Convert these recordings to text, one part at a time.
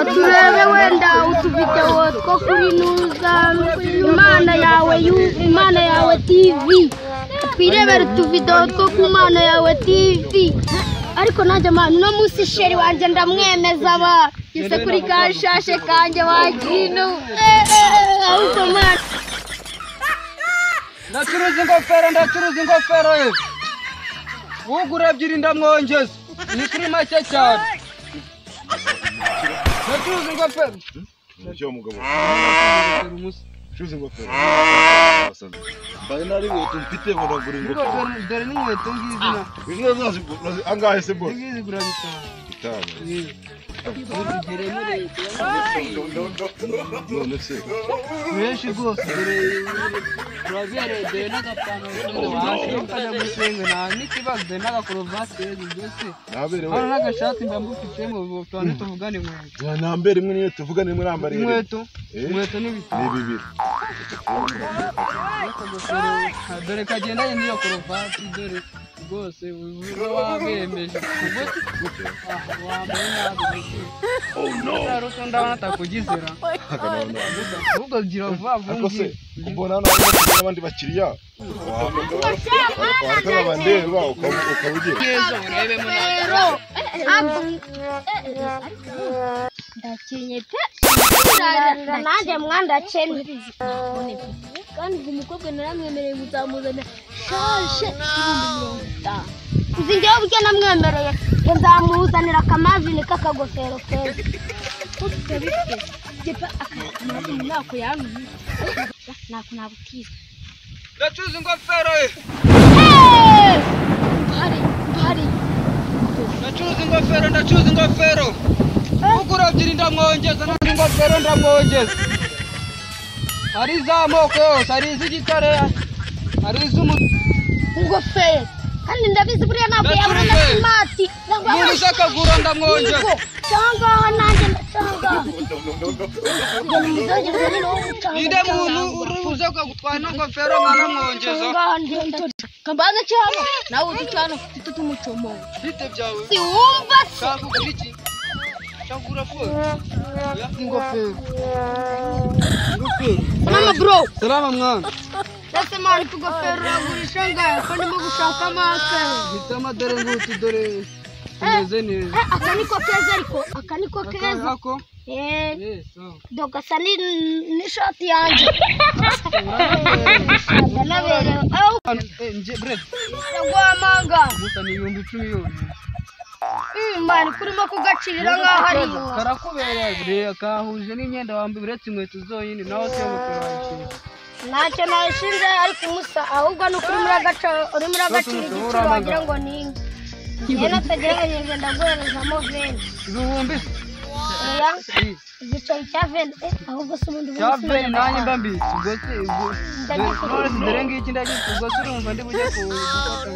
turebe wenda utuvideo two kuri nuza Imana yawe TV twirebere utuvideo two ku Mana yawe TV ariko najya manu no musi sheri wanje ndamwemeza ba yise kuri kashashe kanje wagino auto man ndacuruza ingofero ugura ebyiri ndamwongeza ni kuri make cyane ndacuruza ingofero Nacyo mugabo curuza ingofero bari inkweto mfite ngo ndagura ingofero dore n'inkweto ngizina izo angahe se bose ngizigura bitanu none se menshi rwose dore turabyereye n'agapantaro hasi ukajya gusenga nta n'ikibazo dore n'agakorobati byose hano n'agashati mbambufitemo tubane tuvugane inkweto nambere imwe niyo tuvugane muri ambari inkweto ni bibiri dore kagendanye n'iyo korobati dore rwose wabemeje wambaye nabi ruto ndabona atakugizera ahubwo gira vuba vuba kumbona hano n'abandi bakiriya warakaba bandeba ukawugira ndakinye pe nanjye mwandacene kandi umukobwa naramwemereye muzamuzana shashe 50. Uzi njyewe ubwe namwemereye nzamuzanira akamavini k'akagofero keza utabifite jepa akamavini nako yanuye nako nabutiza ndacuruza ingofero hari ndacuruza ingofero ugura ebyiri ndamwongeza n'indi ngofero ndamwongeza hari iz'amoko yose hari iz'igitare hari ingofero kandi ndabizi buriya ntabwo yabura na simati umuntu ushaka kugura ndamwongeza cyangwa nanjye ndashaka ninde muntu urubuze gutwara n'ingofero nkanamwongeza kambaza cyane nawe uducana ufite tumucomo bite byawe si wumva shaka iki shakura fo ingofero salama bro salama mwana Ese mari tugofero ragurisha ngaya kandi mo gushaka amase bitama dore ngutu dore umeze neza akaniko keza ariko akaniko keza doga sani ni shati yanje nabere nje bread yagwamanga musa ni 10,000 yose mari kurimo kugacirira ngaho ari karakubera kahuje n'imyenda wambaye uretse inkweto zonyine nawe se mukora ntacyo nashinze ariko umusa ahubwo n'ukuri muri agaciro uri muri agaciro igiciro wagira ngo ni yena tagerageza ndaguherezamo 20 ibihumbi igiciro cya 20 ahubwo se ubundi cya 20 nanjye mbambitse ubwo se dore ngiki ndagitse ubwo se urumva ndi bujye gufata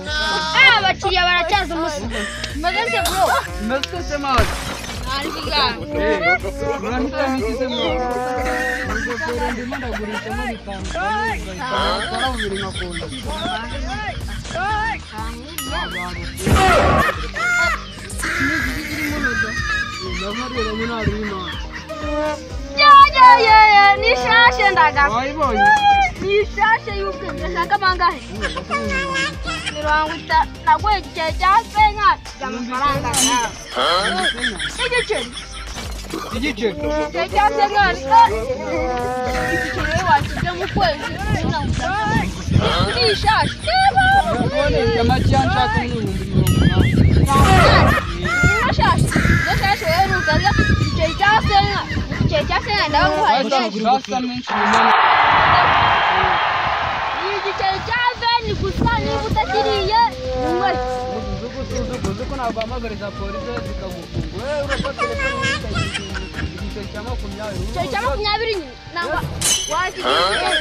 abakiriya baracyaza umusa meze bro meze se mazi ari bigana urahita n'ikize mwa ngofero ndimo ndagurisha mu bitanu kandi ubiri nkakunda ya ni shashe ndaga wayibonye ni shashe yuko ndashaka mangahe nirwangita nagweje cyasenya y'amafaranga igice cyasenya igiciro wakize mu kwezi ni shashe none amajya nshaka n'ibihumbi 80 shashe rero ukaza igiciro cyasenya ndaho shaka menshi nyuma igiciro cya 20 gusa niba utakiriye uko ntabwo hamagariza polisi zikagufunga wewe urafata igiciro cya 20 nangwa wakigiye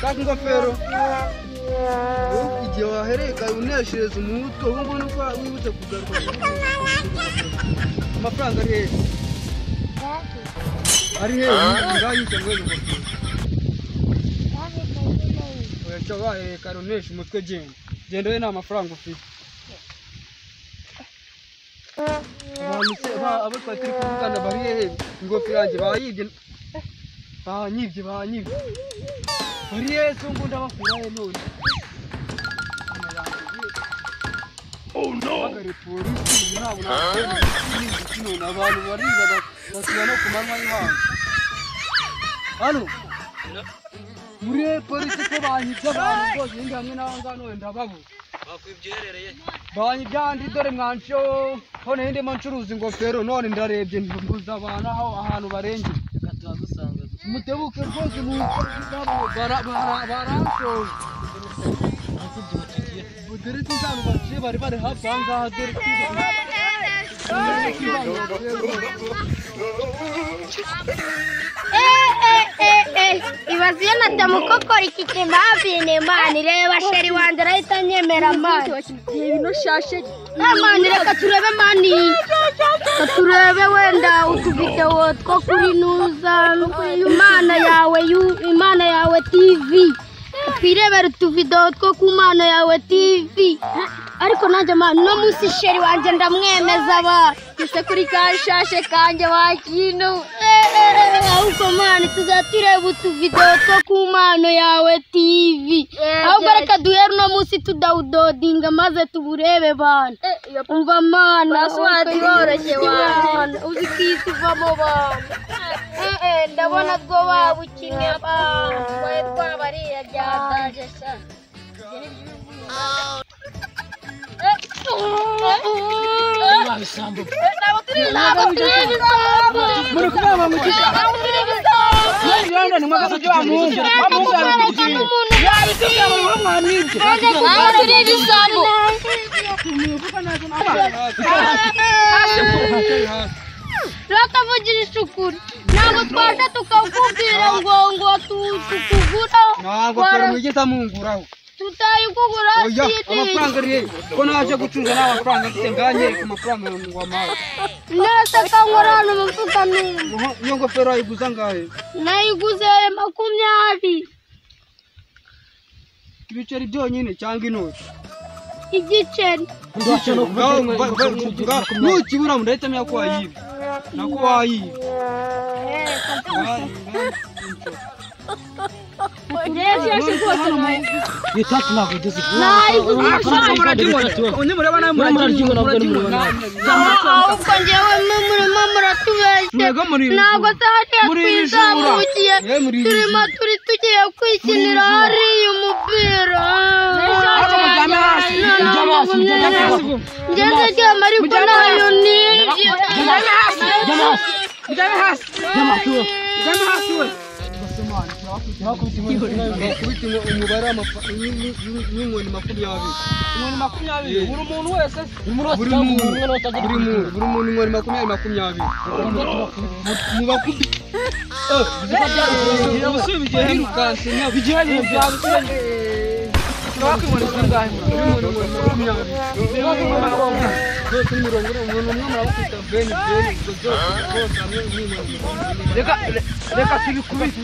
shaka ingofero igihe wahereka uneshereza umutwe ubu ngubu nuko wibutse kugaruka amafaranga ari hehe ngayise ngo ingofero oya cyabaye karonesha umutwe genda we nta mafaranga ufite bantu abo twari turi kuvugana bari hehe ingofero yanjye bayibye banyibye bari hehe so ngunda bakura he none oh no bagare polisi ntabwo none abantu bariza basiba no kumanwa y'ihanga hano muri polisi ko banyibye abantu bose ndi hamwe n'abangano wenda babo bakwibyeherereye banyibyandi dore mwanco hone ndi mancuruza ingofero none ndarebye mbuza abantu ahantu barenge katazusanga mutebuke rwose mu baransoje dore tuzanu baciye bari hafi aha ngaha dore ibaziye natamukokora iki kimavine mani reba sheri wanje arahita nyemera mani ibintu shashe mani reka turebe mani turebe wenda utuvideo two kuri nuza imana yawe TV twirebera utuvideo two ku Mana yawe TV ariko nanjye mani no musi sheri wanje ndamwemeza ba ise kuri kashashe kanje wakino ahubwo mani tuzatireba utuvideo two ku Mana yawe TV ahubwo reka duhere no musi tudawudodinga maze tuburebe bana umva mana aswati woroshye wana uzikisi vamo bana ndabona bwo wabukinye abantu twari bariya byadaje sha Rakavugisha ukuri ntabwo twaje tukakubwira ngo tukugura ntabwo kare mwigeza munguraho tutayikugura amafaranga rero ko naje gucuruza n'amafaranga mfite nganye ku mafaranga ngo amaye nese kangorana umufuka numva iyo ngofero ayiguza ngahe nayiguze 20 ibiceri byonyine cyangwa inoti igiceri nukibura ndahita menya ko wayibye nako wayibye Yitatu nako disi. Unyimureba nawe muragimona. Ahubwo njyewe muratubeshye. Ntabwo twizamukiye. Turimo tugiye kwikinira hariya umupira. Ngeze ryama ariko nayo nibye. Mujyane hasi we. Kubita umubare w'inkoni 20 buri muntu wese buri muntu inkoni 20 musubije hirukanse bijyanye byabusanye twakwimona singahe reka tubikubite